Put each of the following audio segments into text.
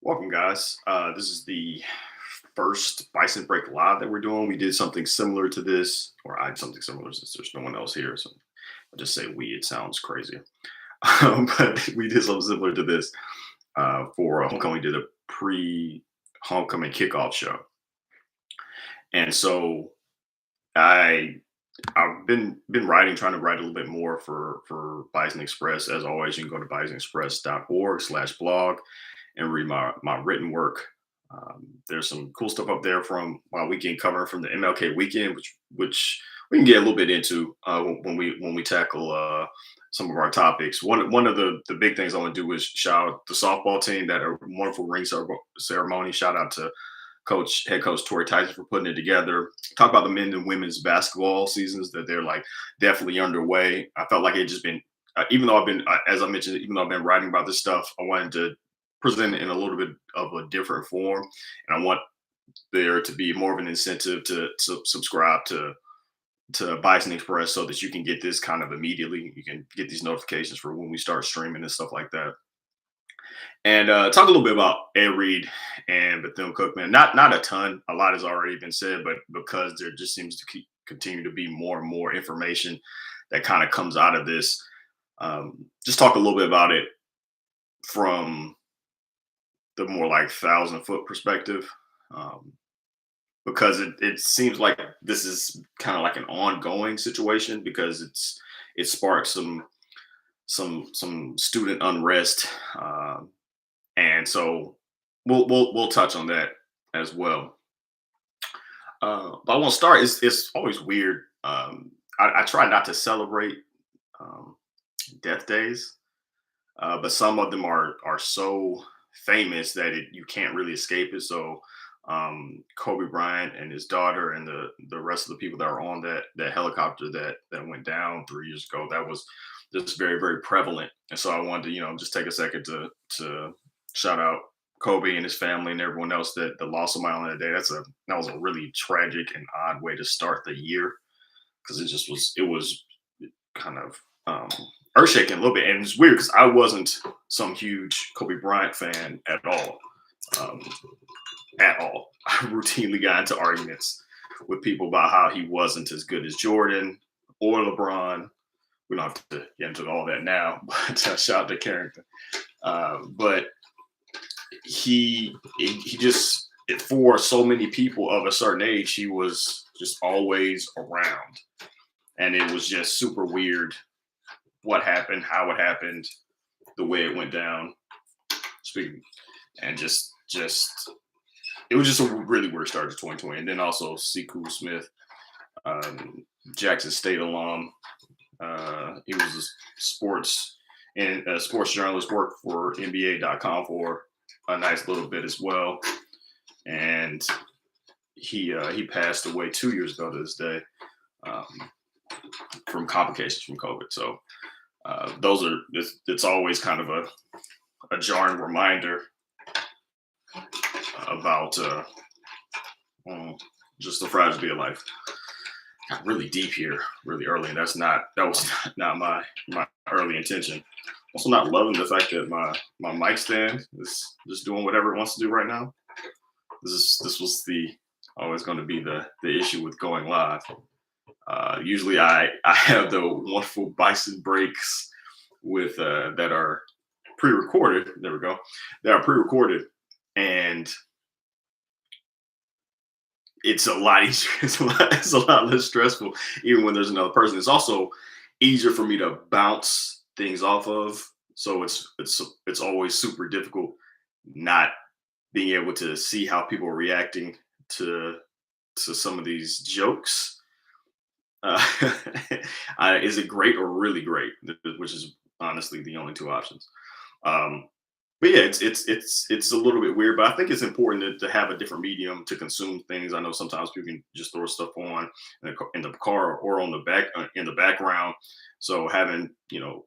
Welcome, guys. This is the first Bison Break Live that we're doing. We did something similar to this, or I did something similar since there's no one else here. So I'll just say we, it sounds crazy. But we did something similar to this for a homecoming. We did a pre homecoming kickoff show. And so I I've been writing, trying to write a little bit more for Bison Express. As always, you can go to bisonexpress.org/blog and read my written work. There's some cool stuff up there from my weekend cover from the MLK weekend, which we can get a little bit into when we tackle some of our topics. One of the big things I want to do is shout out the softball team that a wonderful ceremony. Shout out to head coach Tori Tyson for putting it together. Talk about the men and women's basketball seasons that they're like definitely underway. I felt like it just been, even though I've been, as I mentioned, even though I've been writing about this stuff, I wanted to present it in a little bit of a different form, and I want there to be more of an incentive to subscribe to Bison Express so that you can get this kind of immediately. You can get these notifications for when we start streaming and stuff like that. And talk a little bit about Ed Reed and Bethune Cookman. Not a ton. A lot has already been said, but because there just seems to continue to be more and more information that kind of comes out of this, just talk a little bit about it from the more like 1,000-foot perspective, because it seems like this is kind of like an ongoing situation because it sparked some student unrest, and so we'll touch on that as well. But I want to start. It's always weird. I try not to celebrate um, death days, but some of them are so famous that you can't really escape it. So Kobe Bryant and his daughter and the rest of the people that are on that helicopter that went down 3 years ago, that was just very, very prevalent. And so I wanted to just take a second to shout out Kobe and his family and everyone else that lost somebody on that day. That was a really tragic and odd way to start the year because it was kind of earth shaking a little bit, and it's weird because I wasn't some huge Kobe Bryant fan at all. Um, at all. I routinely got into arguments with people about how he wasn't as good as Jordan or LeBron. We don't have to get into all that now, but shout out to Carrington. But he just, for so many people of a certain age, he was just always around, and it was just super weird what happened, how it happened, the way it went down. Speaking and just it was just a really weird start to 2020. And then also Sekou Smith, Jackson State alum. He was a sports journalist, worked for NBA.com for a nice little bit as well. And he passed away 2 years ago to this day from complications from COVID. So it's always kind of a jarring reminder about just the fragility of life. Got really deep here, really early, and that was not my early intention. Also, not loving the fact that my mic stand is just doing whatever it wants to do right now. This was always going to be the issue with going live. Usually, I have the wonderful Bison breaks with that are pre-recorded. There we go. They are pre-recorded, and it's a lot easier. It's a lot less stressful, even when there's another person. It's also easier for me to bounce things off of. So it's always super difficult not being able to see how people are reacting to some of these jokes. Is it great or really great? Which is honestly the only two options. But yeah, it's a little bit weird, but I think it's important to have a different medium to consume things. I know sometimes people can just throw stuff on in the car or on in the background. So having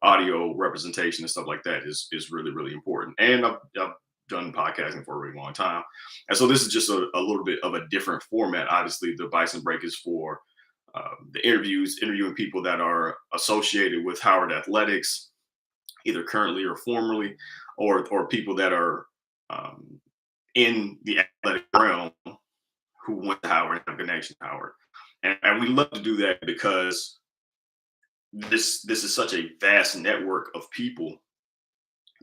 audio representation and stuff like that is really, really important. And I've done podcasting for a really long time, and so this is just a little bit of a different format. Obviously, the Bison Break is for the interviewing people that are associated with Howard Athletics, either currently or formerly, or people that are um, in the athletic realm who went to Howard and have a connection to Howard. And we love to do that because this is such a vast network of people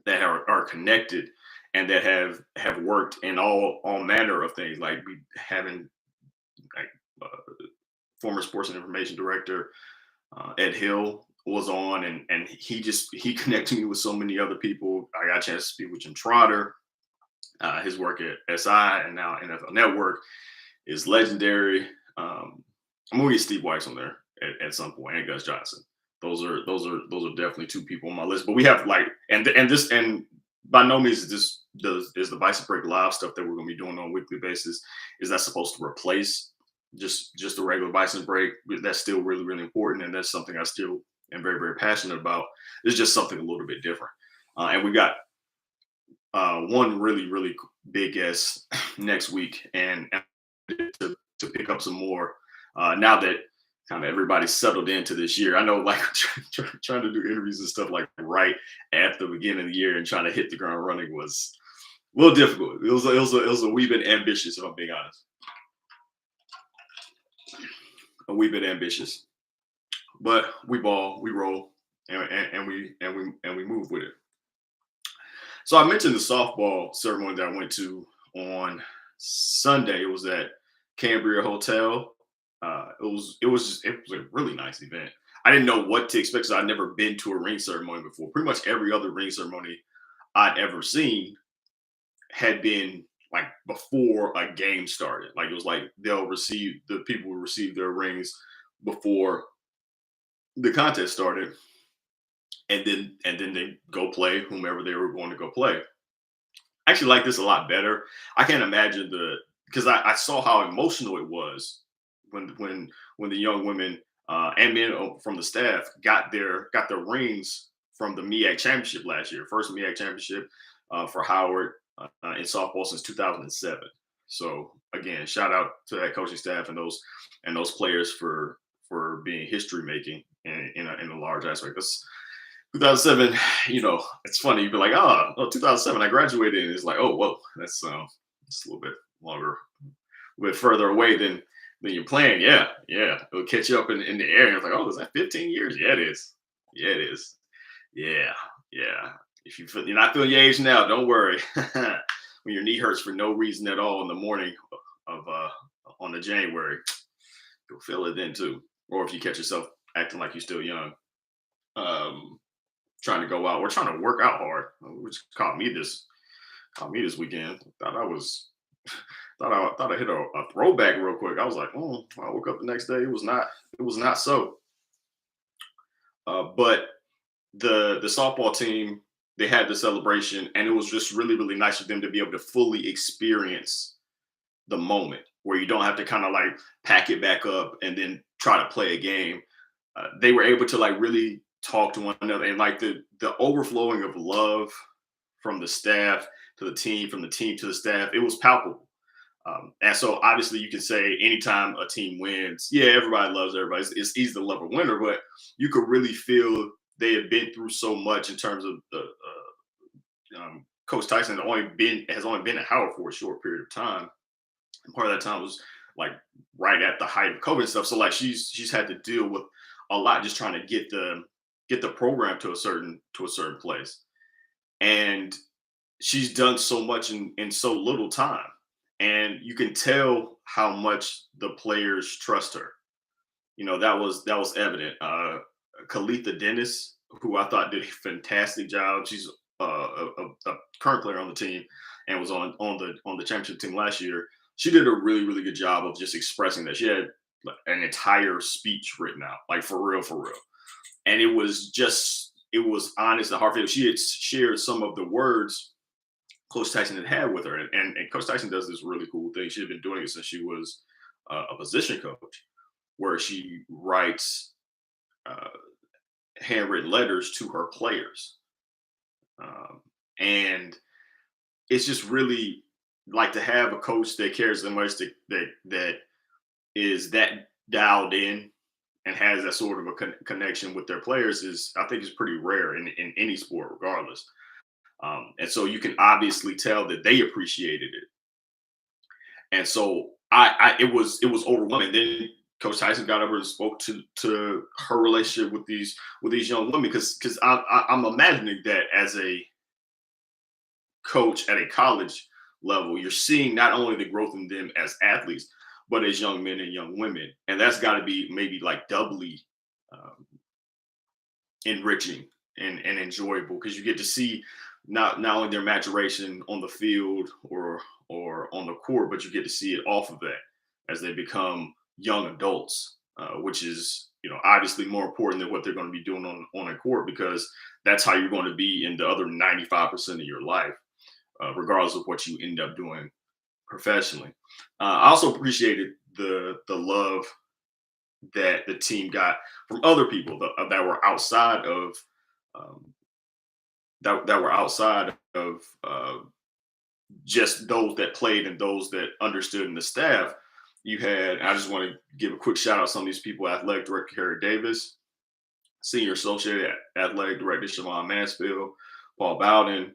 that are connected and that have worked in all manner of things. Like we having like former sports and information director Ed Hill was on, and he connected me with so many other people. I got a chance to speak with Jim Trotter. His work at SI and now NFL Network is legendary. I'm gonna get Steve Weiss on there at some point, and Gus Johnson. Those are definitely two people on my list. But we have like and by no means is the Bison Break Live stuff that we're gonna be doing on a weekly basis is that supposed to replace just the regular Bison Break. That's still really really important, and that's something I still am very very passionate about. It's just something a little bit different, and we got one really really big guest next week, and to pick up some more now that kind of everybody's settled into this year. I know like trying to do interviews and stuff like right at the beginning of the year and trying to hit the ground running was a little difficult. It was a wee bit ambitious, if I'm being honest. A wee bit ambitious, but we ball, we roll, and we move with it. So I mentioned the softball ceremony that I went to on Sunday. It was at Cambria Hotel. It was a really nice event. I didn't know what to expect because I'd never been to a ring ceremony before. Pretty much every other ring ceremony I'd ever seen had been like before a game started. Like it was like the people will receive their rings before the contest started, and then they go play whomever they were going to go play. I actually like this a lot better. I can't imagine because I saw how emotional it was when the young women and men from the staff got their rings from the MEAC championship last year, first MEAC championship for Howard in softball since 2007. So again, shout out to that coaching staff and those players for being history making in a large aspect. That's 2007. It's funny. You'd be like, oh, 2007, I graduated, and it's like, oh, whoa, that's it's a little bit longer, a bit further away than you're playing. Yeah, yeah, it'll catch you up in the air. And it's like, oh, is that 15 years? Yeah, it is. Yeah, it is. Yeah, yeah. If you're not feeling your age now, don't worry. When your knee hurts for no reason at all in the morning of on the January, you'll feel it then too. Or if you catch yourself acting like you're still young, um, trying to go out or trying to work out hard, which caught me this weekend. Thought I hit a throwback real quick. I was like, oh, I woke up the next day. It was not so. But the softball team, they had the celebration, and it was just really really nice for them to be able to fully experience the moment where you don't have to kind of like pack it back up and then try to play a game. They were able to like really talk to one another, and like the overflowing of love from the staff to the team, from the team to the staff, it was palpable. And so obviously you can say anytime a team wins, yeah, everybody loves everybody. It's easy to love a winner, but you could really feel they had been through so much in terms of the Coach Tyson has only been at Howard for a short period of time, and part of that time was like right at the height of COVID and stuff. So like she's had to deal with a lot just trying to get the program to a certain place, and she's done so much in so little time, and you can tell how much the players trust her. That was evident. Kalitha Dennis, who I thought did a fantastic job. She's a current player on the team and was on the championship team last year. She did a really really good job of just expressing that. She had like, an entire speech written out, like for real, and it was honest and heartfelt. She had shared some of the words Coach Tyson had with her, and Coach Tyson does this really cool thing. She had been doing it since she was a position coach, where she writes uh, handwritten letters to her players, and it's just really like to have a coach that cares so much that is that dialed in and has that sort of a connection with their players is I think is pretty rare in any sport, regardless. And so you can obviously tell that they appreciated it. And so it was overwhelming. Then Coach Tyson got over and spoke to her relationship with these young women because I'm imagining that as a coach at a college level, you're seeing not only the growth in them as athletes, but as young men and young women, and that's got to be maybe like doubly um, enriching and enjoyable because you get to see not only their maturation on the field or on the court, but you get to see it off of that as they become young adults, which is obviously more important than what they're going to be doing on a court because that's how you're going to be in the other 95% of your life, regardless of what you end up doing professionally. I also appreciated the love that the team got from other people that were outside of um, that were outside of just those that played and those that understood in the staff. You had, I just want to give a quick shout out to some of these people: Athletic Director Harry Davis, Senior Associate Athletic Director Siobhan Mansfield, Paul Bowden,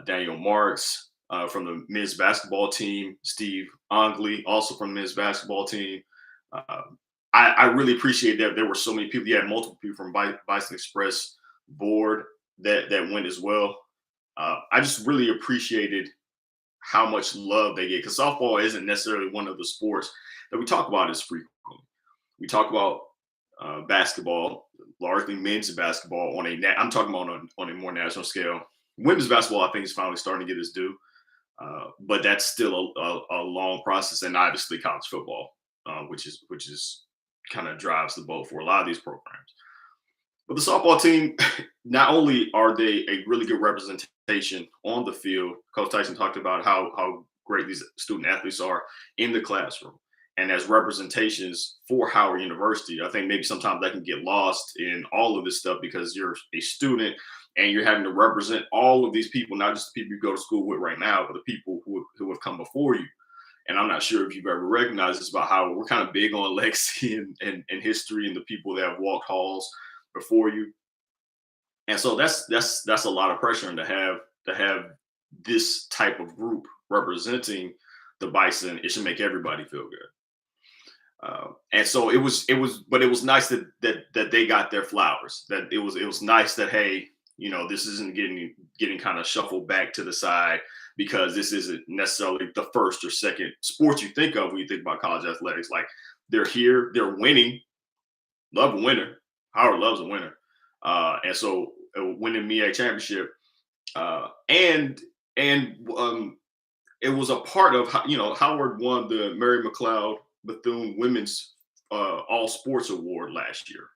Daniel Marks from the men's basketball team, Steve Ongley, also from the men's basketball team. Uh, I really appreciate that there were so many people. You had multiple people from Bison Express board that went as well. I just really appreciated how much love they get because softball isn't necessarily one of the sports that we talk about as frequently. We talk about basketball, largely men's basketball I'm talking about on a more national scale. Women's basketball, I think, is finally starting to get its due, but that's still a long process, and obviously college football, which is kind of drives the boat for a lot of these programs. But the softball team, not only are they a really good representation on the field, Coach Tyson talked about how great these student athletes are in the classroom and as representations for Howard University. I think maybe sometimes that can get lost in all of this stuff because you're a student and you're having to represent all of these people, not just the people you go to school with right now, but the people who have come before you. And I'm not sure if you've ever recognized this about how we're kind of big on legacy and history and the people that have walked halls before you. And so that's a lot of pressure, and to have this type of group representing the Bison, it should make everybody feel good. And so but it was nice that they got their flowers. That it was nice that, hey, this isn't getting kind of shuffled back to the side because this isn't necessarily the first or second sport you think of when you think about college athletics. Like they're here, they're winning, love a winner. Howard loves a winner, and so winning me a championship, and it was a part of Howard won the Mary McLeod Bethune Women's All Sports Award last year.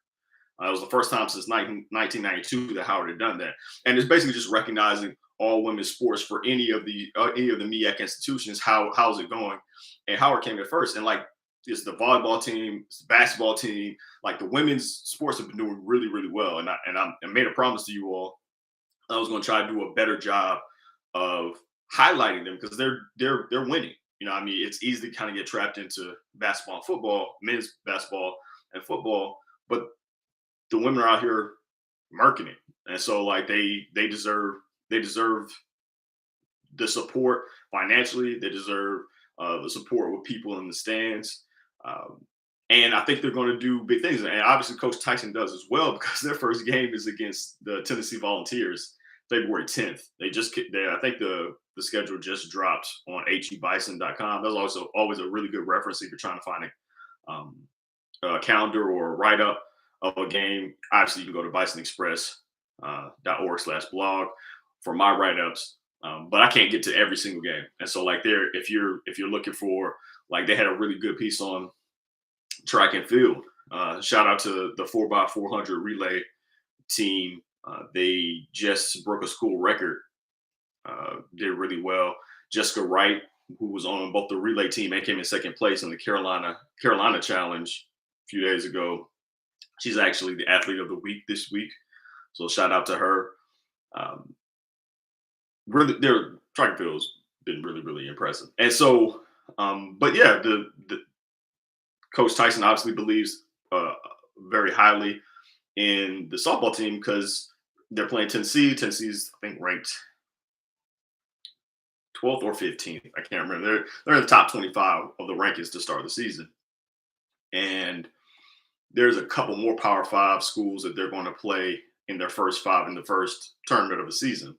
It was the first time since 1992 that Howard had done that, and it's basically just recognizing all women's sports for any of the MEAC institutions. How's it going? And Howard came in first, and like it's the volleyball team, it's the basketball team, like the women's sports have been doing really, really well. And I made a promise to you all I was going to try to do a better job of highlighting them because they're winning. I mean, it's easy to kind of get trapped into basketball and football, men's basketball and football, but the women are out here marking it, and so like they deserve the support financially. They deserve the support with people in the stands. Um, and I think they're going to do big things. And obviously, Coach Tyson does as well because their first game is against the Tennessee Volunteers, February 10th. I think the schedule just dropped on hebison.com. That's also always a really good reference if you're trying to find a calendar or a write up of a game. Obviously, you can go to bisonexpress.org/blog for my write ups. But I can't get to every single game, and so like if you're looking for, like, they had a really good piece on track and field. Shout out to the 4x400 relay team. They just broke a school record. Did really well. Jessica Wright, who was on both the relay team and came in second place in the Carolina Challenge a few days ago. She's actually the athlete of the week this week, so shout out to her. Um, Really, their track and field's been really, really impressive. And so, but yeah, the Coach Tyson obviously believes very highly in the softball team because they're playing Tennessee. Tennessee's, I think, ranked. 12th or 15th. I can't remember. They're in the top 25 of the rankings to start the season. And there's a couple more Power Five schools that they're going to play in their first five in the first tournament of the season.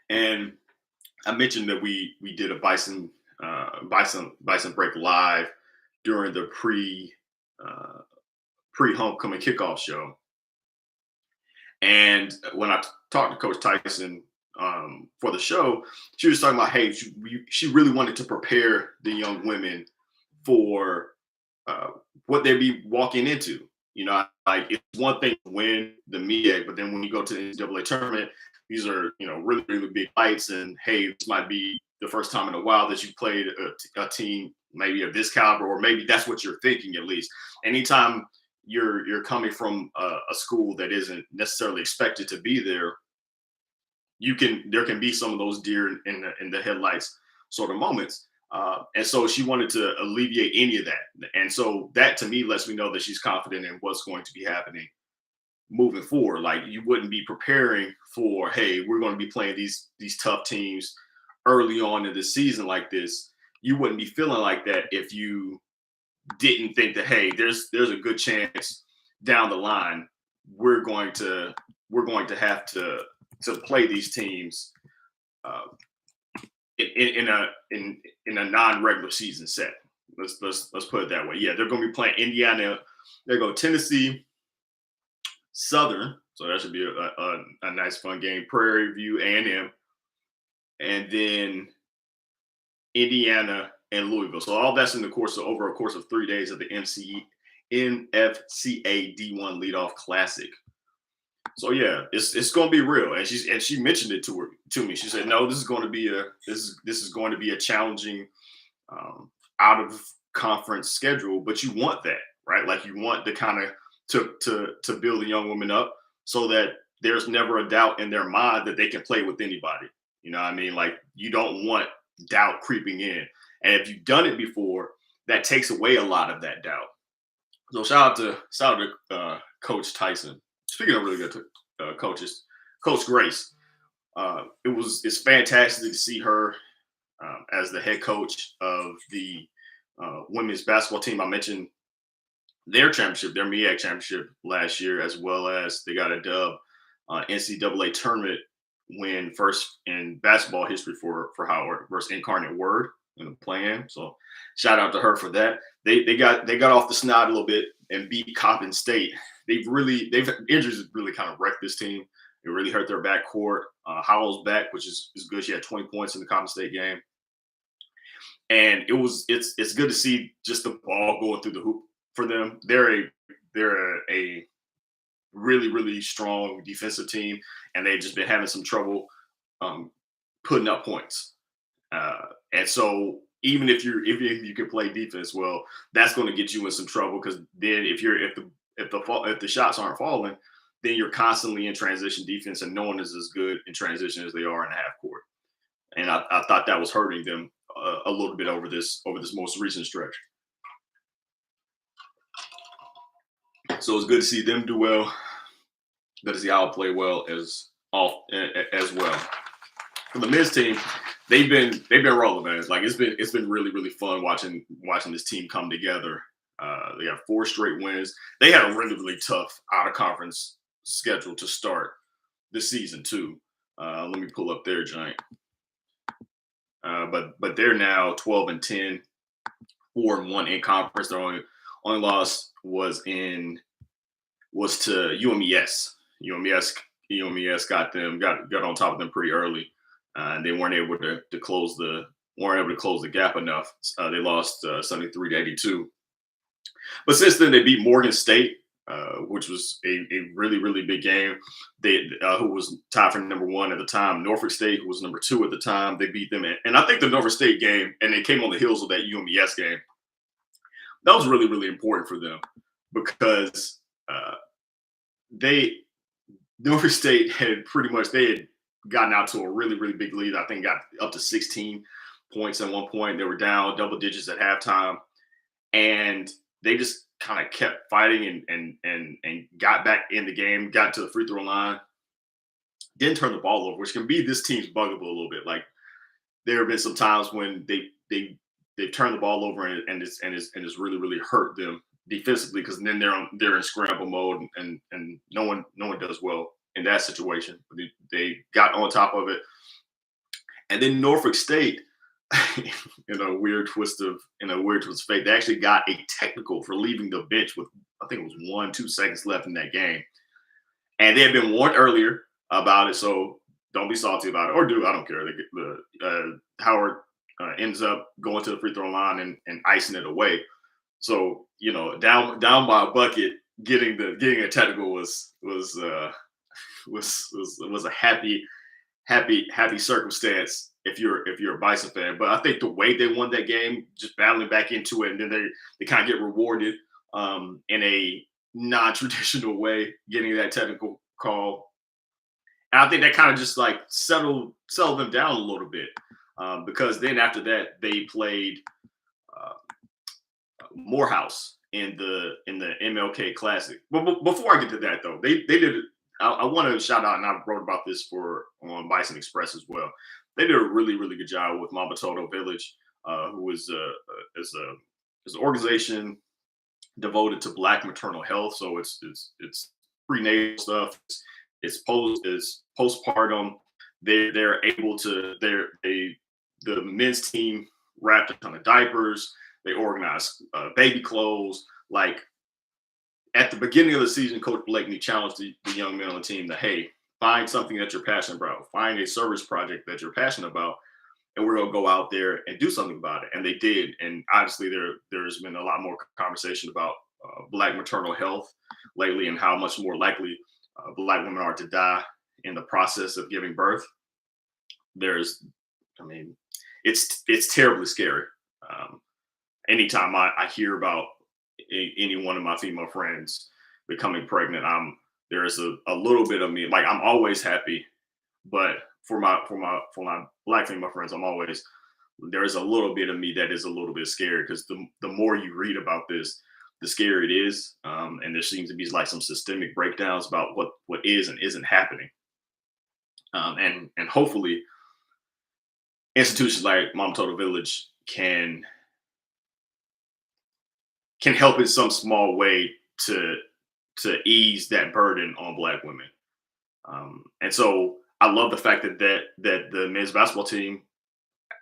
And I mentioned that we did a Bison break live during the pre homecoming kickoff show. And when I talked to Coach Tyson for the show, she was talking about, hey, she really wanted to prepare the young women for what they'd be walking into. You know, like it's one thing to win the MEAC, but then when you go to the NCAA tournament, these are, you know, really, really big fights. And hey, this might be the first time in a while that you played a team maybe of this caliber, or maybe that's what you're thinking at least. Anytime you're coming from a school that isn't necessarily expected to be there, there can be some of those deer in the headlights sort of moments. And so she wanted to alleviate any of that. And so that to me lets me know that she's confident in what's going to be happening moving forward. Like you wouldn't be preparing for, hey, we're going to be playing these tough teams early on in the season like this. You wouldn't be feeling like that if you didn't think that, hey, there's a good chance down the line we're going to have to play these teams in a non-regular season set. Let's put it that way. Yeah, they're going to be playing Indiana. They go Tennessee, Southern, so that should be a nice fun game. Prairie View, A&M, and then Indiana and Louisville. So all that's in the course of over a course of 3 days of the NFCA D1 Leadoff Classic. So yeah, it's going to be real, and she mentioned it to me. She said, "No, this is going to be a challenging out of conference schedule, but you want that, right? Like you want the kind of to build the young women up so that there's never a doubt in their mind that they can play with anybody. You know what I mean? Like you don't want doubt creeping in, and if you've done it before, that takes away a lot of that doubt. So shout out to Coach Tyson. Speaking of really good coaches, Coach Grace. It's fantastic to see her as the head coach of the women's basketball team. I mentioned their championship, their MEAC championship last year, as well as they got a dub NCAA tournament win, first in basketball history for Howard versus Incarnate Word in the play-in. So shout out to her for that. They got off the snot a little bit and beat Coppin State. Injuries really kind of wrecked this team. It really hurt their backcourt. Howell's back, which is good. She had 20 points in the Coppin State game. And it's good to see just the ball going through the hoop for them. They're a really, really strong defensive team, and they've just been having some trouble putting up points. And so even if you can play defense well, that's going to get you in some trouble, because then if the shots aren't falling, then you're constantly in transition defense, and no one is as good in transition as they are in the half court. And I thought that was hurting them a little bit over this most recent stretch. So it's good to see them do well. Good to see Al play well as well. For the men's team, they've been rolling, man. It's like it's been really, really fun watching this team come together. They have 4 straight wins. They had a really, really tough out of conference schedule to start this season too. Let me pull up their giant. But they're now 12-10, 4-1 in conference. Their only loss was to UMES. UMES got on top of them pretty early, and they weren't able to close the gap enough. They lost 73-82. But since then, they beat Morgan State, which was a really, really big game. Who was tied for number 1 at the time. Norfolk State, who was number 2 at the time, they beat them. And I think the Norfolk State game, and they came on the heels of that UMES game, that was really, really important for them, because Norfolk State had gotten out to a really, really big lead. I think got up to 16 points at one point. They were down double digits at halftime, and they just kind of kept fighting and got back in the game, got to the free throw line, didn't turn the ball over, which can be this team's bugaboo a little bit. Like there have been some times when they've turned the ball over and it's really really hurt them defensively because then they're in scramble mode and no one does well in that situation. They got on top of it, and then Norfolk State, in a weird twist of fate, they actually got a technical for leaving the bench with I think it was 1 2 seconds left in that game, and they had been warned earlier about it. So don't be salty about it, or do I don't care. Howard ends up going to the free throw line and icing it away. So down by a bucket, getting a technical was a happy circumstance if you're a Bison fan. But I think the way they won that game, just battling back into it, and then they kind of get rewarded in a non-traditional way, getting that technical call. And I think that kind of just like settled them down a little bit because then after that they played uh, Morehouse in the MLK Classic. But before I get to that though, they did. I want to shout out, and I wrote about this for on Bison Express as well. They did a really really good job with Mama Toto Village, who is an organization devoted to Black maternal health. So it's prenatal stuff. It's postpartum. They're able to the men's team wrapped a ton of diapers. They organize baby clothes. Like at the beginning of the season, Coach Blakeney challenged the young men on the team to, hey, find something that you're passionate about. Find a service project that you're passionate about, and we're gonna go out there and do something about it. And they did. And obviously, there's been a lot more conversation about Black maternal health lately and how much more likely Black women are to die in the process of giving birth. There's, I mean, it's terribly scary. Um, Anytime I hear about any one of my female friends becoming pregnant, there's a little bit of me like I'm always happy, but for my Black female friends, there's a little bit of me that is a little bit scared because the more you read about this, the scarier it is, and there seems to be like some systemic breakdowns about what is and isn't happening, and hopefully institutions like Mom Total Village can help in some small way to ease that burden on Black women. And so I love the fact that the men's basketball team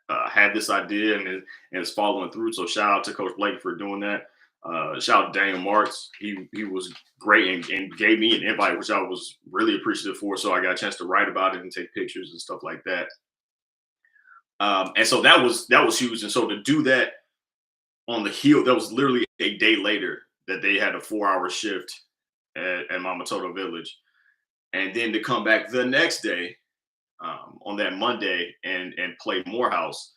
had this idea and is following through. So shout out to Coach Blake for doing that. Shout out to Daniel Marks. He was great and gave me an invite, which I was really appreciative for. So I got a chance to write about it and take pictures and stuff like that. And so that was huge. And so to do that on the heel, that was literally a day later that they had a 4-hour shift at Mama Toto Village, and then to come back the next day on that Monday and play Morehouse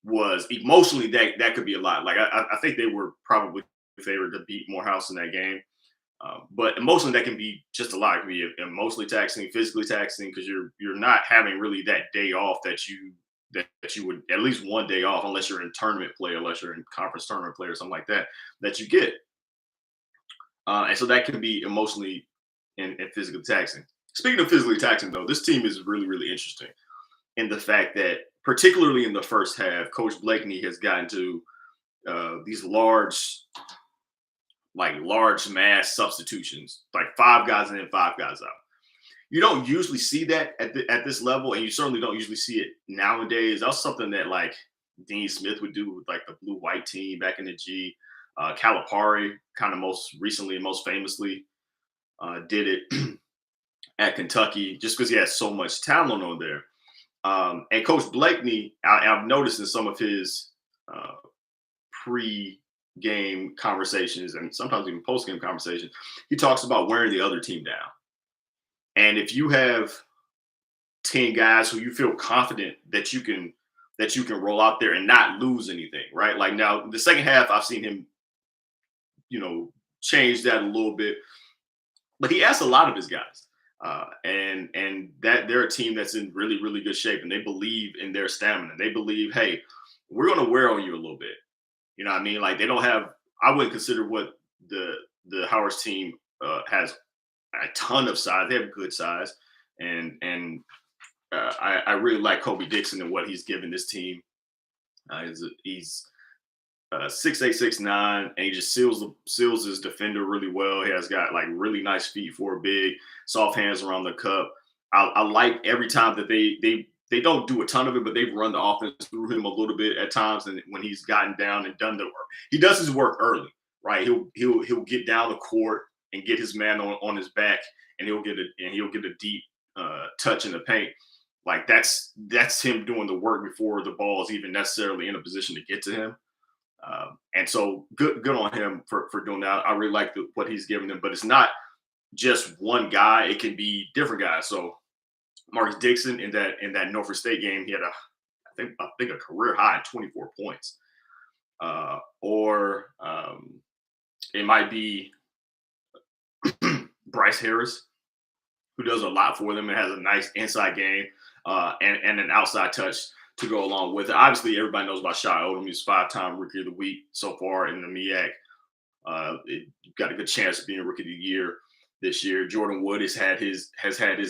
was emotionally that could be a lot. Like I think they were probably favored to beat Morehouse in that game, but emotionally that can be just a lot. It can be emotionally taxing, physically taxing because you're not having really that day off that you would at least one day off unless you're in tournament play, unless you're in conference tournament play or something like that you get. And so that can be emotionally and physically taxing. Speaking of physically taxing, though, this team is really, really interesting in the fact that, particularly in the first half, Coach Blakeney has gotten to these large mass substitutions, like 5 guys in, 5 guys out. You don't usually see that at this level, and you certainly don't usually see it nowadays. That's something that like Dean Smith would do with like the blue-white team back in the G. Calipari kind of most recently and most famously did it at Kentucky just because he has so much talent on there. And Coach Blakeney, I've noticed in some of his pre-game conversations and sometimes even post-game conversations, he talks about wearing the other team down. And if you have 10 guys who you feel confident that you can roll out there and not lose anything, right? Like now, the second half, I've seen him, change that a little bit, but he asked a lot of his guys, and that they're a team that's in really, really good shape, and they believe in their stamina. They believe, hey, we're going to wear on you a little bit. You know what I mean? Like they don't have. I wouldn't consider what the Howard's team has a ton of size. They have good size, And I really like Kobe Dixon and what he's given this team. He's 6'8", 6'9", and he just seals his defender really well. He has got like really nice feet for a big, soft hands around the cup. I like every time that they don't do a ton of it, but they've run the offense through him a little bit at times. And when he's gotten down and done the work, he does his work early, right? He'll get down the court and get his man on his back, and he'll get a deep touch in the paint. Like that's him doing the work before the ball is even necessarily in a position to get to him. And so good on him for doing that. I really like what he's giving them, but it's not just one guy. It can be different guys. So Marcus Dixon in that Norfolk State game, he had I think a career high of 24 points. Or it might be Bryce Harris, who does a lot for them and has a nice inside game and an outside touch to go along with it. Obviously, everybody knows about Shai Odom. He's 5-time Rookie of the Week so far in the MEAC. Got a good chance of being Rookie of the Year this year. Jordan Wood has had his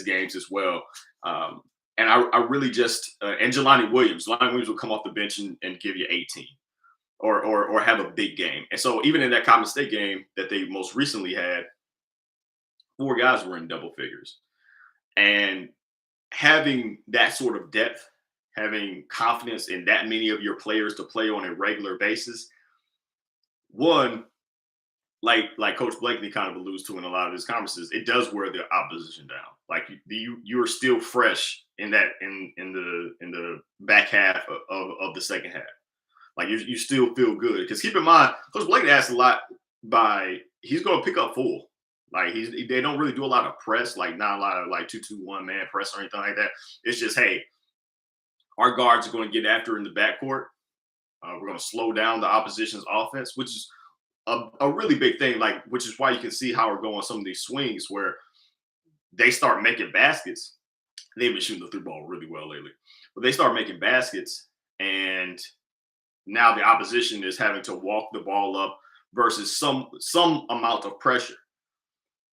games as well. And I really just and Jelani Williams. Jelani Williams will come off the bench and give you 18 or have a big game. And so even in that Coppin State game that they most recently had, 4 guys were in double figures. And having that sort of depth, having confidence in that many of your players to play on a regular basis, one, like Coach Blakeney kind of alludes to in a lot of his conferences, it does wear the opposition down. Like you are still fresh in the back half of the second half. Like you still feel good, because keep in mind, Coach Blakeney asks a lot he's going to pick up full. Like they don't really do a lot of press, like not a lot of like 2-2-1 man press or anything like that. It's just, hey, our guards are going to get after in the backcourt. We're going to slow down the opposition's offense, which is a really big thing. Like, which is why you can see Howard go on some of these swings where they start making baskets. They've been shooting the 3 ball really well lately, but they start making baskets, and now the opposition is having to walk the ball up versus some amount of pressure.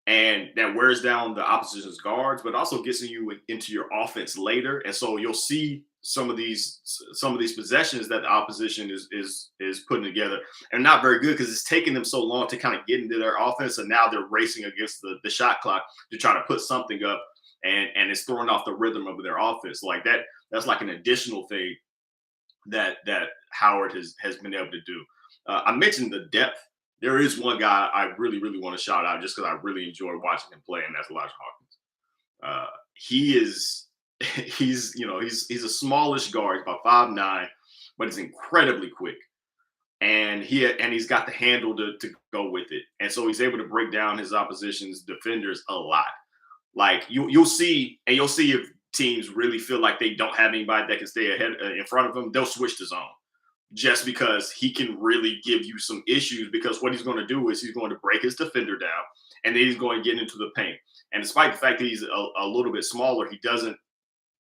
And that wears down the opposition's guards, but also gets you into your offense later. And so you'll see some of these possessions that the opposition is putting together and not very good, because it's taking them so long to kind of get into their offense. And now they're racing against the shot clock to try to put something up, and it's throwing off the rhythm of their offense. Like that's like an additional thing that Howard has been able to do. I mentioned the depth. There is one guy I really, really want to shout out just because I really enjoy watching him play, and that's Elijah Hawkins. He's a smallish guard, about 5'9", but he's incredibly quick. And he's got the handle to go with it. And so he's able to break down his opposition's defenders a lot. Like you'll see if teams really feel like they don't have anybody that can stay ahead in front of them, they'll switch to zone. Just because he can really give you some issues, because what he's going to do is he's going to break his defender down, and then he's going to get into the paint. And despite the fact that he's a little bit smaller,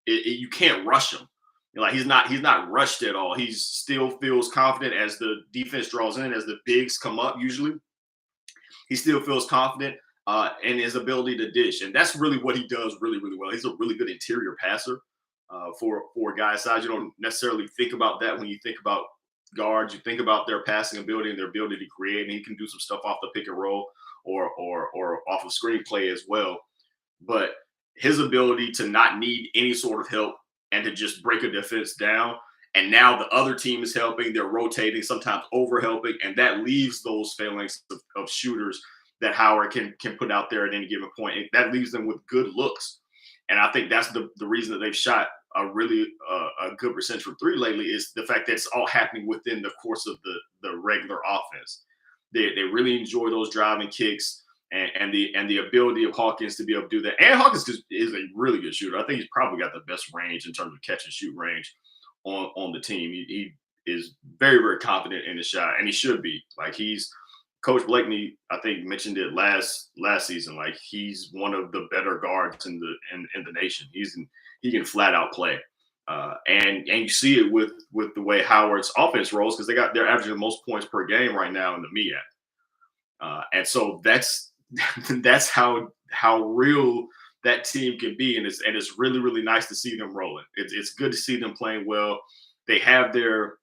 you can't rush him. Like he's not rushed at all. He still feels confident as the defense draws in, as the bigs come up usually. He still feels confident in his ability to dish. And that's really what he does really, really well. He's a really good interior passer for a guy's size. You don't necessarily think about that when you think about guards. You think about their passing ability and their ability to create, and he can do some stuff off the pick and roll or off of screen play as well. But his ability to not need any sort of help and to just break a defense down, and now the other team is helping, they're rotating, sometimes over helping, and that leaves those phalanx of shooters that Howard can put out there at any given point. And that leaves them with good looks. And I think that's the reason that they've shot a really a good percentage from 3 lately, is the fact that it's all happening within the course of the regular offense. They really enjoy those driving kicks and the ability of Hawkins to be able to do that. And Hawkins is a really good shooter. I think he's probably got the best range in terms of catch and shoot range on the team. He is very, very confident in his shot, and he should be. Like Coach Blakeney, I think, mentioned it last season. Like he's one of the better guards in the nation. He can flat out play, and you see it with the way Howard's offense rolls, because they're averaging the most points per game right now in the MEAC, and so that's how real that team can be, and it's really really nice to see them rolling. It's good to see them playing well. They have their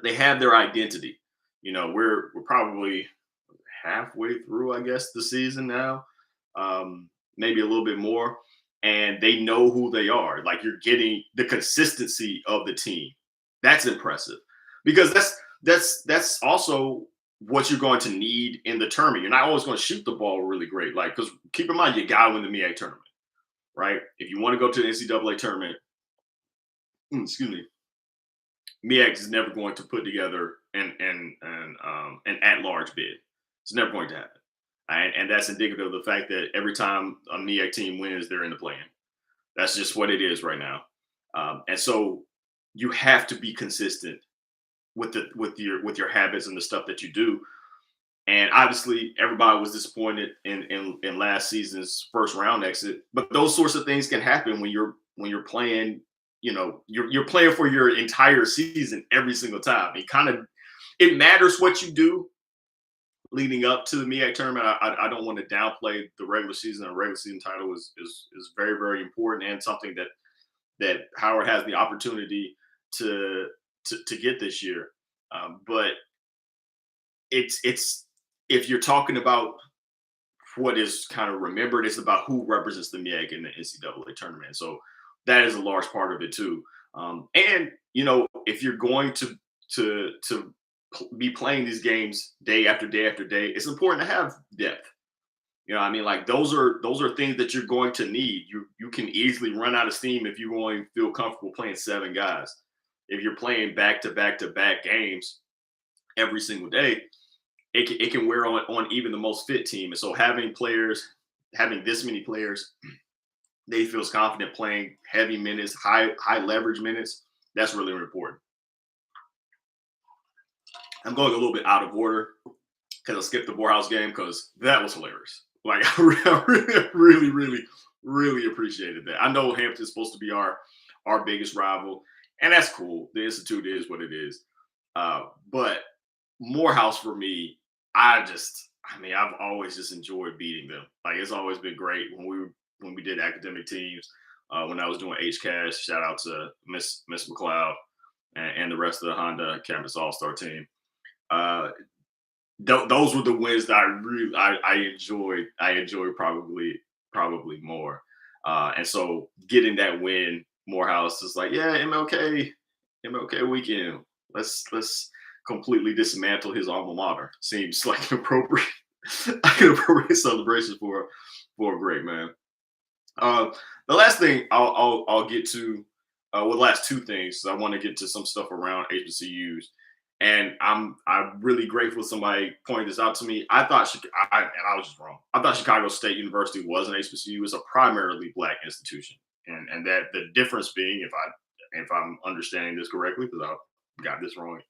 identity. We're probably halfway through, I guess, the season now, maybe a little bit more, and they know who they are. Like you're getting the consistency of the team. That's impressive because that's also what you're going to need in the tournament. You're not always going to shoot the ball really great, like because keep in mind you got to win the MEAC tournament, right? If you want to go to the NCAA tournament, excuse me, MEAC is never going to put together an at-large bid. It's never going to happen. And that's indicative of the fact that every time a MEAC team wins, they're in the play-in. That's just what it is right now. And so you have to be consistent with your habits and the stuff that you do. And obviously, everybody was disappointed in last season's first round exit. But those sorts of things can happen when you're playing. You're playing for your entire season every single time. It matters what you do leading up to the MEAC tournament. I don't want to downplay the regular season. A regular season title is very very important and something that Howard has the opportunity to get this year. But it's if you're talking about what is kind of remembered, it's about who represents the MEAC in the NCAA tournament. So that is a large part of it too. And if you're going to be playing these games day after day after day, it's important to have depth. I mean, like those are things that you're going to need. You can easily run out of steam if you only feel comfortable playing 7 guys. If you're playing back to back to back games every single day, it can wear on even the most fit team. And so having this many players, they feels confident playing heavy minutes, high leverage minutes. That's really important. I'm going a little bit out of order because I skipped the Morehouse game because that was hilarious. Like I really, really, really appreciated that. I know Hampton's supposed to be our biggest rival, and that's cool. The Institute is what it is. But Morehouse for me, I've always just enjoyed beating them. Like it's always been great when we did academic teams. When I was doing HCAS, shout out to Miss McLeod and the rest of the Honda Campus All-Star team. Those were the wins that I enjoyed. I enjoyed probably more. And so getting that win, Morehouse is like, yeah, MLK weekend. Let's completely dismantle his alma mater. Seems like an appropriate celebration for a great man. The last thing I'll get to, the last 2 things. I want to get to some stuff around HBCUs, and I'm really grateful somebody pointed this out to me. I thought and I was just wrong. I thought Chicago State University was an HBCU. It's a primarily Black institution, and that the difference being, if I'm understanding this correctly, because I got this wrong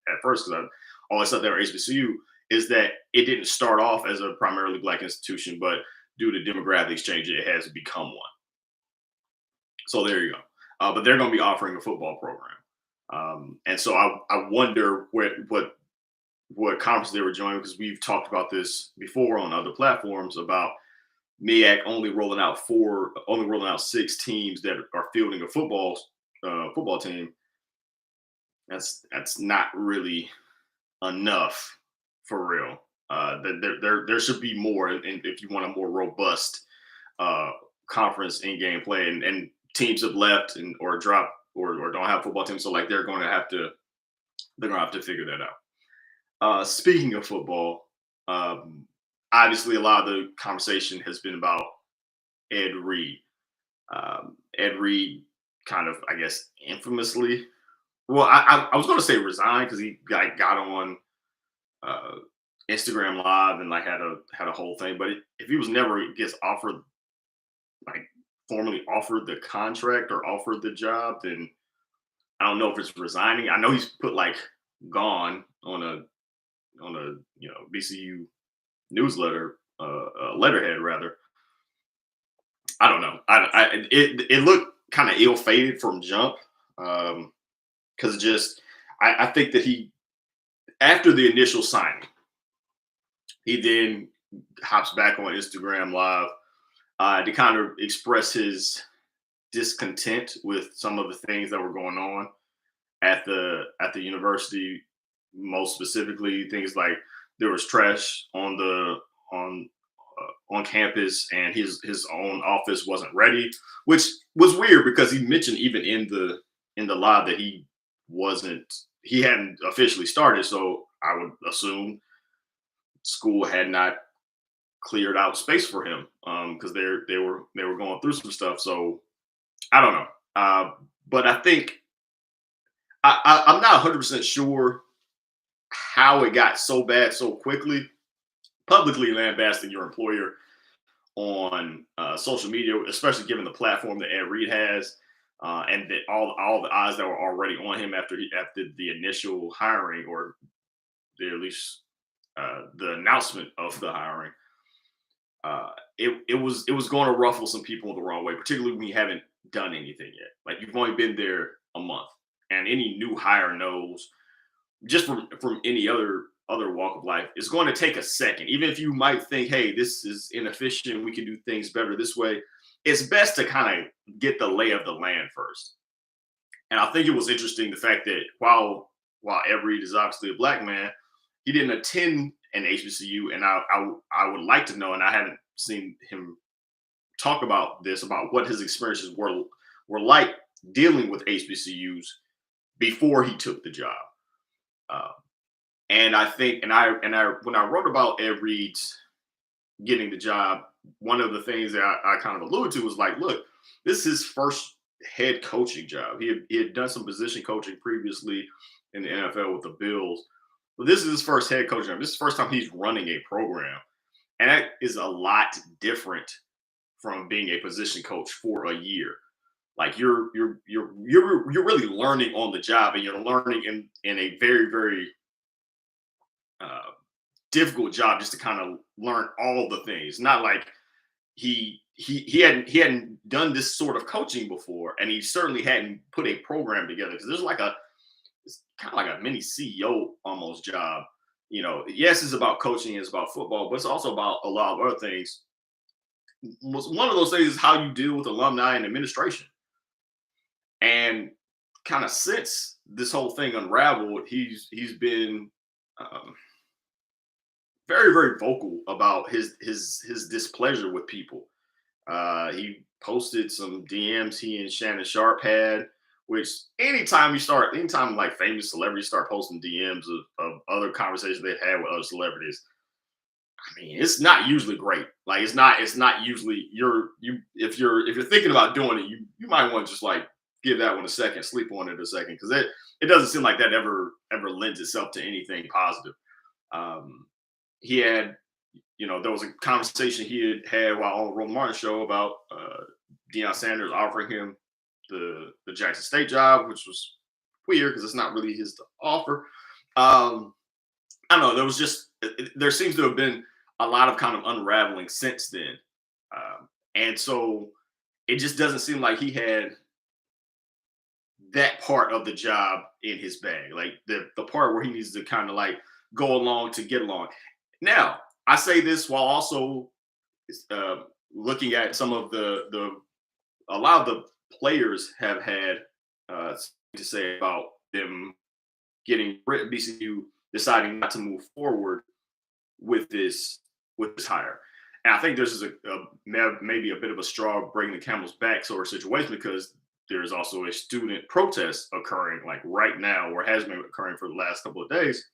at first, because I always thought they were HBCU, is that it didn't start off as a primarily Black institution, but due to demographics changing, it has become one. So there you go. But they're going to be offering a football program, and so I wonder what conference they were joining, because we've talked about this before on other platforms about MEAC only rolling out 6 teams that are fielding a football team. That's not really enough for real. There should be more, and if you want a more robust conference in game play, and teams have left or dropped or don't have football teams, so like they're going to have to figure that out. Speaking of football, obviously a lot of the conversation has been about Ed Reed. Ed Reed kind of, I guess, infamously. Well, I was going to say resigned because he got on Instagram Live and like had a whole thing. But if he was never gets offered, like formally offered the contract or offered the job, then I don't know if it's resigning. I know he's put like gone on a BCU newsletter, letterhead rather. I don't know. It looked kind of ill-fated from jump. Because I think that he, after the initial signing, he then hops back on Instagram Live to kind of express his discontent with some of the things that were going on at the university. Most specifically, things like there was trash on on campus, and his own office wasn't ready, which was weird because he mentioned even in the live that he hadn't officially started. So I would assume school had not cleared out space for him because they were going through some stuff. So I don't know, but I think I'm not 100% sure how it got so bad so quickly. Publicly lambasting your employer on social media, especially given the platform that Ed Reed has, and that all the eyes that were already on him after the initial hiring, or at least the announcement of the hiring. It was going to ruffle some people the wrong way, particularly when you haven't done anything yet. Like, you've only been there a month, and any new hire knows, just from any other walk of life, it's going to take a second. Even if you might think, hey, this is inefficient, we can do things better this way, it's best to kind of get the lay of the land first. And I think it was interesting the fact that while Ed Reed is obviously a black man, he didn't attend an HBCU, and I would like to know, and I haven't seen him talk about this, about what his experiences were like dealing with HBCUs before he took the job. Uh, and I think, and I when I wrote about Ed Reed's getting the job, one of the things that I kind of alluded to was like, look, this is his first head coaching job. He had done some position coaching previously in the NFL with the Bills, but this is his first head coaching job. This is the first time he's running a program, and that is a lot different from being a position coach for a year. Like, you're really learning on the job, and you're learning in a very, very uh, difficult job, just to kind of learn all the things. Not like he hadn't done this sort of coaching before, and he certainly hadn't put a program together, because it's kind of like a mini CEO almost job. Yes, it's about coaching, it's about football, but it's also about a lot of other things. One of those things is how you deal with alumni and administration. And kind of since this whole thing unraveled, he's been um, very, very vocal about his displeasure with people. He posted some DMs he and Shannon Sharp had, which anytime like famous celebrities start posting DMs of other conversations they've had with other celebrities, I mean, it's not usually great. Like, it's not usually, if you're thinking about doing it, you might want to just like give that one a second, sleep on it a second, because it doesn't seem like that ever lends itself to anything positive. Um, he had, there was a conversation he had while on the Roman Martin show about Deion Sanders offering him the Jackson State job, which was weird because it's not really his to offer. I don't know. There seems to have been a lot of kind of unraveling since then, and so it just doesn't seem like he had that part of the job in his bag, like the part where he needs to kind of like go along to get along. Now, I say this while also uh, looking at some of a lot of the players have had to say about them getting BCU deciding not to move forward with this hire. And I think this is maybe a bit of a straw breaking the camel's back sort of situation, because there's also a student protest occurring like right now, or has been occurring for the last couple of days.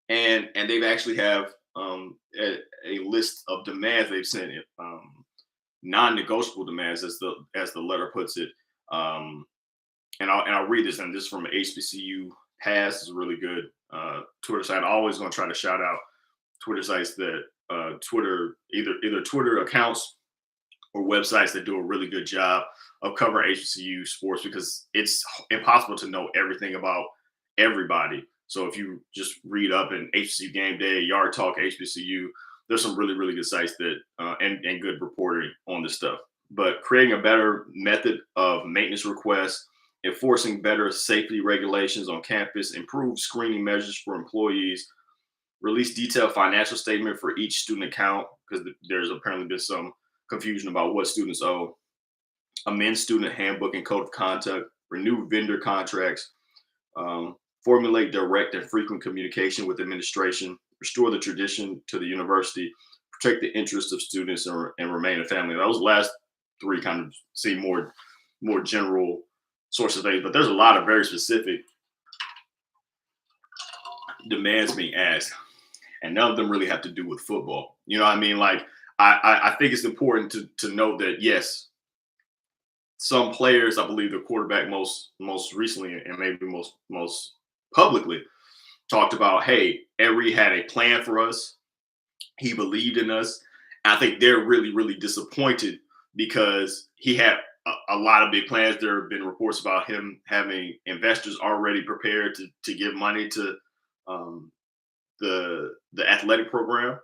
And they've actually have a list of demands they've sent it, non-negotiable demands, as the letter puts it. And I'll read this, and this is from HBCU Pass. Is a really good Twitter site. I'm always going to try to shout out Twitter sites that Twitter, either Twitter accounts or websites that do a really good job of covering HBCU sports, because it's impossible to know everything about everybody. So if you just read up in HBCU Game Day, Yard Talk HBCU, there's some really, really good sites that and good reporting on this stuff. But creating a better method of maintenance requests, enforcing better safety regulations on campus, improve screening measures for employees, release detailed financial statement for each student account, because there's apparently been some confusion about what students owe, amend student handbook and code of conduct, renew vendor contracts, formulate direct and frequent communication with administration, restore the tradition to the university, protect the interests of students, and remain a family. Those last three kind of seem more general sorts of things, but there's a lot of very specific demands being asked, and none of them really have to do with football. You know what I mean? Like I think it's important to note that yes, some players, I believe the quarterback most recently and maybe most publicly talked about, hey, Emery had a plan for us. He believed in us. I think they're really disappointed because he had a lot of big plans. There have been reports about him having investors already prepared to give money to um, the athletic program.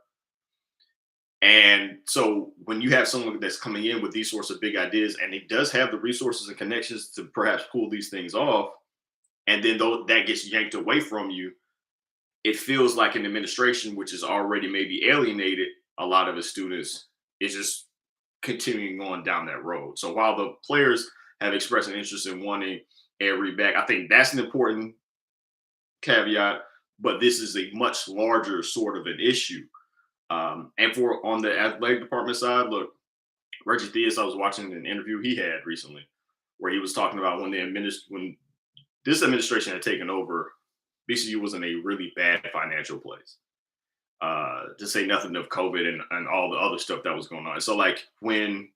And so when you have someone that's coming in with these sorts of big ideas, and he does have the resources and connections to perhaps pull these things off, and then though that gets yanked away from you, it feels like an administration which is already maybe alienated a lot of its students is just continuing on down that road. So while the players have expressed an interest in wanting Avery back, I think that's an important caveat, but this is a much larger sort of an issue. And for on the athletic department side, look, Reggie Theus, I was watching an interview he had recently where he was talking about when this administration had taken over, BCU was in a really bad financial place. To say nothing of COVID and all the other stuff that was going on. So like when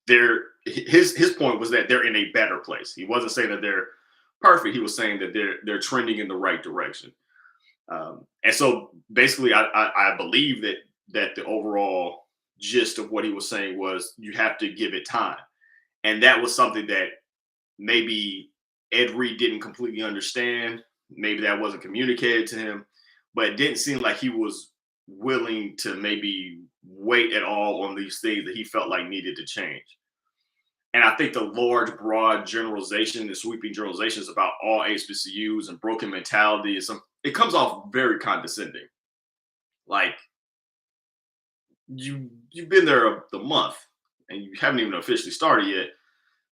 his point was that they're in a better place. He wasn't saying that they're perfect. He was saying that they're trending in the right direction. And so basically, I believe that the overall gist of what he was saying was you have to give it time, and that was something that maybe Ed Reed didn't completely understand. Maybe that wasn't communicated to him, but it didn't seem like he was willing to maybe wait at all on these things that he felt like needed to change. And I think the large, broad generalization and sweeping generalizations about all HBCUs and broken mentality it comes off very condescending. Like you've been there the month and you haven't even officially started yet.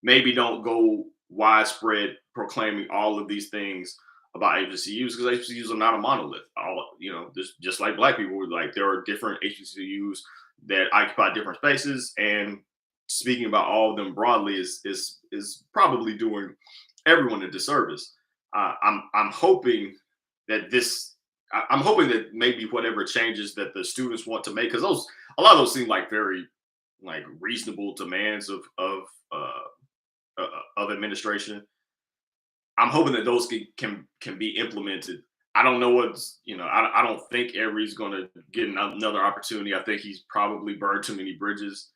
Maybe don't go widespread proclaiming all of these things about HBCUs because HBCUs are not a monolith. All just like Black people, like there are different HBCUs that occupy different spaces, and speaking about all of them broadly is probably doing everyone a disservice. I'm hoping that I'm hoping that maybe whatever changes that the students want to make, because a lot of those seem like very like reasonable demands of administration. I'm hoping that those can be implemented. I don't know I don't think Avery's going to get another opportunity. I think he's probably burned too many bridges.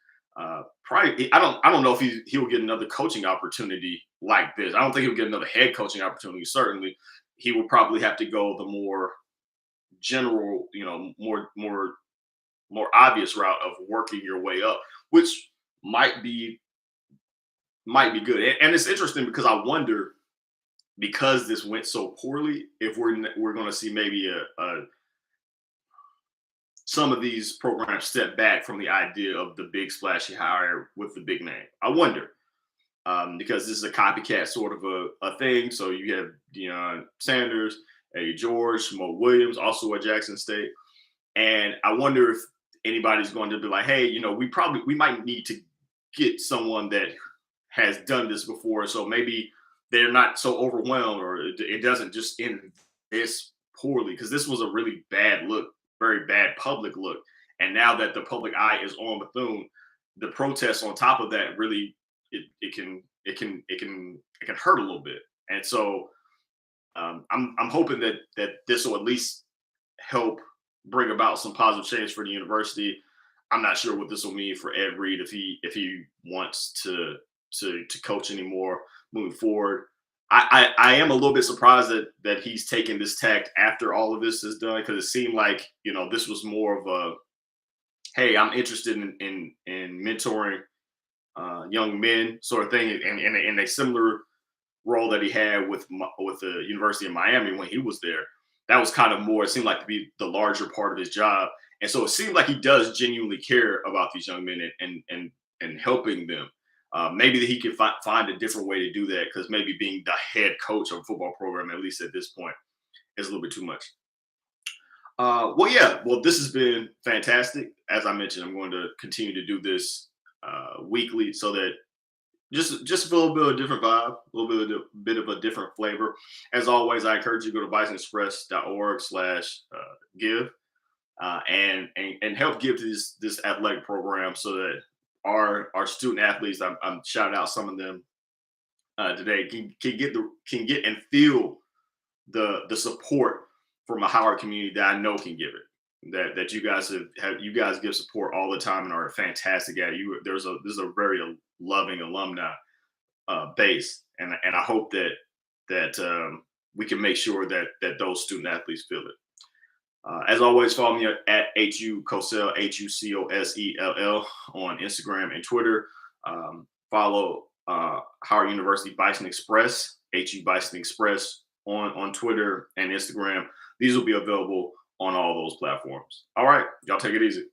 Probably, I don't know if he'll get another coaching opportunity like this. I don't think he'll get another head coaching opportunity. Certainly, he will probably have to go the more general, more obvious route of working your way up, which might be good. And it's interesting because I wonder, because this went so poorly, if we're going to see maybe some of these programs step back from the idea of the big splashy hire with the big name. I wonder, because this is a copycat sort of a thing. So you have Deion Sanders, Eddie George, Mo Williams, also at Jackson State. And I wonder if anybody's going to be like, hey, we might need to get someone that has done this before. So maybe they're not so overwhelmed, or it doesn't just end this poorly, because this was a really bad look, very bad public look. And now that the public eye is on Bethune, the protests on top of that really it can hurt a little bit. And so I'm hoping that this will at least help bring about some positive change for the university. I'm not sure what this will mean for Ed Reed if he wants to coach anymore moving forward. I am a little bit surprised that he's taken this tact after all of this is done, because it seemed like this was more of a, hey, I'm interested in mentoring young men sort of thing, and in a similar role that he had with the University of Miami when he was there. That was kind of more, it seemed like, to be the larger part of his job. And so it seems like he does genuinely care about these young men and helping them. Maybe that he can find a different way to do that, because maybe being the head coach of a football program, at least at this point, is a little bit too much. Well, yeah. Well, this has been fantastic. As I mentioned, I'm going to continue to do this weekly, so that just a little bit of a different vibe, a little bit of a different flavor. As always, I encourage you to go to bisonexpress.org/give and help give to this athletic program, so that our student athletes, I'm shouting out some of them today, can get and feel the support from a Howard community that I know can give it. That you guys you guys give support all the time and are fantastic at it. This is a very loving alumni base, and I hope that we can make sure that those student athletes feel it. As always, follow me at HUCOSELL, HUCOSELL on Instagram and Twitter. Follow Howard University Bison Express, HU Bison Express on Twitter and Instagram. These will be available on all those platforms. All right, y'all take it easy.